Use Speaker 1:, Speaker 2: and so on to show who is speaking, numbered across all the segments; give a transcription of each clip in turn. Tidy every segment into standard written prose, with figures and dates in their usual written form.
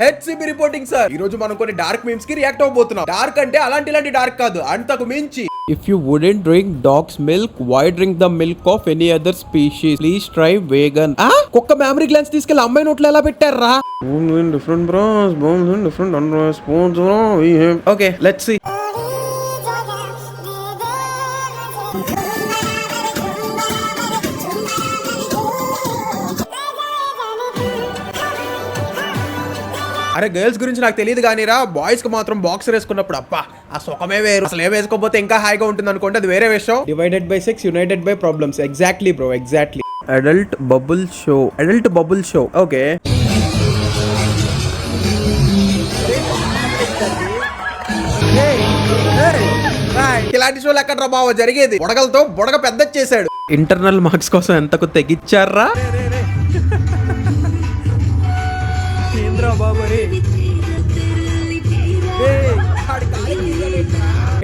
Speaker 1: HCB reporting sir. ఈ రోజు మనం కొన్ని డార్క్ మీమ్స్ కి రియాక్ట్ అవబోతున్నాం. డార్క్ అంటే అలాంటి డార్క్ కాదు, అంతకు మించి.
Speaker 2: If you wouldn't drink dog's milk, why drink the milk of any other species? Please try vegan.
Speaker 1: కుక్క మెమరీ గ్లాన్స్ తీసుకెళ్లి అమ్మాయి నోట్లో ఎలా పెట్టారా?
Speaker 2: Different bros, bones in different unresponse. We have.
Speaker 1: Okay, let's see. అరే గర్ల్స్ గురించి నాకు తెలియదు కానీరా, బాయ్స్ కి మాత్రం బాక్సర్ వేసుకున్నప్పుడు అబ్బా ఆ సుఖమే వేరు. అసలు ఏం వేసుకోకపోతే ఇంకా హాయిగా ఉంటుంది అనుకుంటే అది వేరే విషయం.
Speaker 2: Divided by sex, united by problems. Exactly, bro. Exactly. Adult bubble show. Adult bubble show. Okay.
Speaker 1: ఇలాంటి షోలు ఎక్కడ రా బావ జరిగేది? బుడగలతో బుడగ పెద్ద చేశాడు.
Speaker 2: ఇంటర్నల్ మార్క్స్ కోసం ఎంతకు తెగిచ్చారా?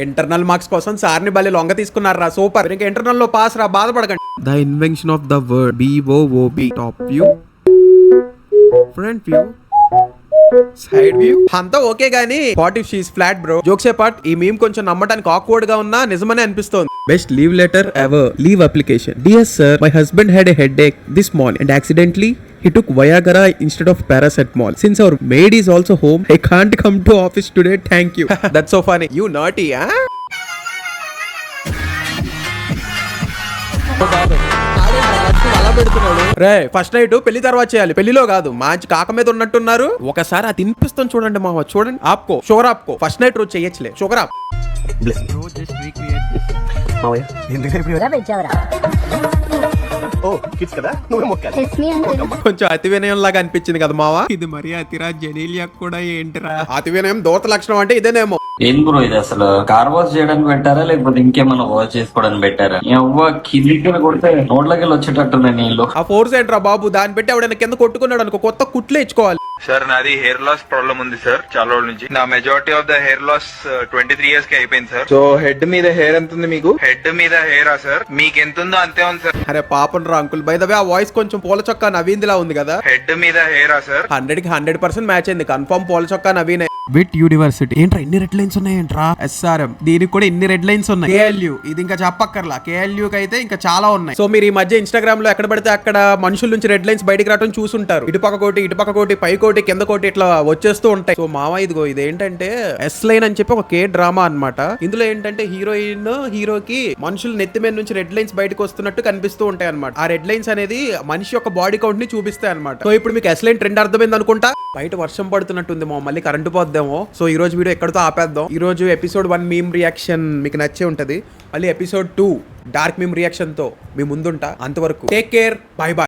Speaker 1: ఇంటర్నల్ మార్క్స్ కోసం సార్ని బలి లొంగ తీసుకున్నారా. సూపర్. ఇంకా ఇంటర్నల్ లో పాస్ రా, బాధపడకండి.
Speaker 2: The invention of the word BOOB. Top view, front view, side view.
Speaker 1: అంతా ఓకే గానీ what if she's flat bro? Jokes apart, ఈ మీమ్ కొంచెం నమ్మడానికి ఆక్వర్డ్ గా ఉన్నా నిజమనే అనిపిస్తోంది.
Speaker 2: Best leave letter ever. Leave application. Dear sir, my husband had a headache this morning and accidentally he took Viagra instead of paracetamol. Since our maid is also home, I can't come to office today. Thank you.
Speaker 1: That's so funny. You naughty, huh? Ray first night పెళ్లి తర్వాత చేయాలి, పెళ్లిలో కాదు. మంచి కాక మీద ఉన్నట్టున్నారు. ఒకసారి అది తినిపిస్తాను చూడండి మామ, చూడండి. APCO sugar APCO. First night రోజు చెయ్యొచ్చులే షుగర్ ఆప్. కొంచెం అతి వినయం లాగా అనిపించింది కదా మావా.
Speaker 2: ఇది మరి అతిరా జెనీలియా కూడా ఏంటిరా?
Speaker 1: అతి వినయం దూత లక్షణం అంటే ఇదేనేమో.
Speaker 3: ఏం బ్రో ఇది? అసలు కార్ వాష్ చేయడానికి పెట్టారా లేకపోతే ఇంకేమన్నా వాష్ చేసుకోవడానికి పెట్టారా? కిందికి కొడితే నోట్లకి వచ్చేటట్టున్నాయి నీళ్ళు.
Speaker 1: ఆ ఫోర్స్ ఏంట్రా బాబు? దాన్ని పెట్టి ఆవిడ కింద కొట్టుకున్నాడు అనుకో, కొత్త కుట్లే ఇచ్చుకోవాలి.
Speaker 4: సార్ నాది హెయిర్ లాస్ ప్రాబ్లం ఉంది సార్ చాలా రోజుల నుంచి. నా majority of the hair loss 23 years కి అయిపోయింది సార్. సో హెడ్ మీద హెయిర్ ఎంత ఉంది మీకు? హెడ్ మీద హెయిరా సార్? మీకు ఎంత ఉందో అంతే ఉంది సార్.
Speaker 1: అరే పాపం రా అంకుల్. బై ద వే ఆ వాయిస్ కొంచెం పూల చొక్కా నవీందిలా ఉంది కదా.
Speaker 4: హెడ్ మీద హెయిరా సార్?
Speaker 1: 100కి 100% మ్యాచ్ అయింది. కన్ఫర్మ్ పూల చొక్కా నవీనే.
Speaker 2: With university. ఏంట్రా ఇన్ని రెడ్ లైన్స్ ఉన్నాయంట్రా?
Speaker 1: ఎస్ఆర్ఎం దీనికి కూడా ఇన్ని రెడ్ లైన్స్ ఉన్నాయి. కేఎల్యూ ఇది ఇంకా చెప్పక్కర్లా. కేఎల్యూ కి అయితే ఇంకా చాలా ఉన్నాయి. సో మీరు ఈ మధ్య ఇన్స్టాగ్రామ్ లో ఎక్కడ పడితే అక్కడ మనుషుల నుంచి రెడ్ లైన్స్ బయటికి రావడం చూసుంటారు. ఇటు పక్క కోటి పై కోటి కింద కోటి ఇట్లా వచ్చేస్తూ ఉంటాయి. సో మావా ఇదిగో ఇదేంటంటే ఎస్ లైన్ అని చెప్పి ఒక కే డ్రామా అన్నమాట. ఇందులో ఏంటంటే హీరోయిన్ హీరోకి మనుషులు నెత్తి మీద నుంచి రెడ్ లైన్స్ బయటకు వస్తున్నట్టు కనిపిస్తూ ఉంటాయి అనమాట. ఆ రెడ్ లైన్స్ అనేది మనిషి యొక్క బాడీ కౌంట్ ని చూపిస్తాయి అనమాట. సో ఇప్పుడు మీకు ఎస్ లైన్ ట్రెండ్ అర్థమైంది అనుకుంటా. బయట వర్షం పడుతున్నట్టుంది మళ్ళీ కరెంటు పోద్దేమో. సో ఈ రోజు వీడియో ఎక్కడితో ఆపేద్దాం. ఈ రోజు ఎపిసోడ్ 1 మీమ్ రియాక్షన్ మీకు నచ్చే ఉంటది. మళ్ళీ ఎపిసోడ్ 2 డార్క్ మీమ్ రియాక్షన్ తో మీ ముందుంటా. అంతవరకు టేక్ కేర్, బై బై.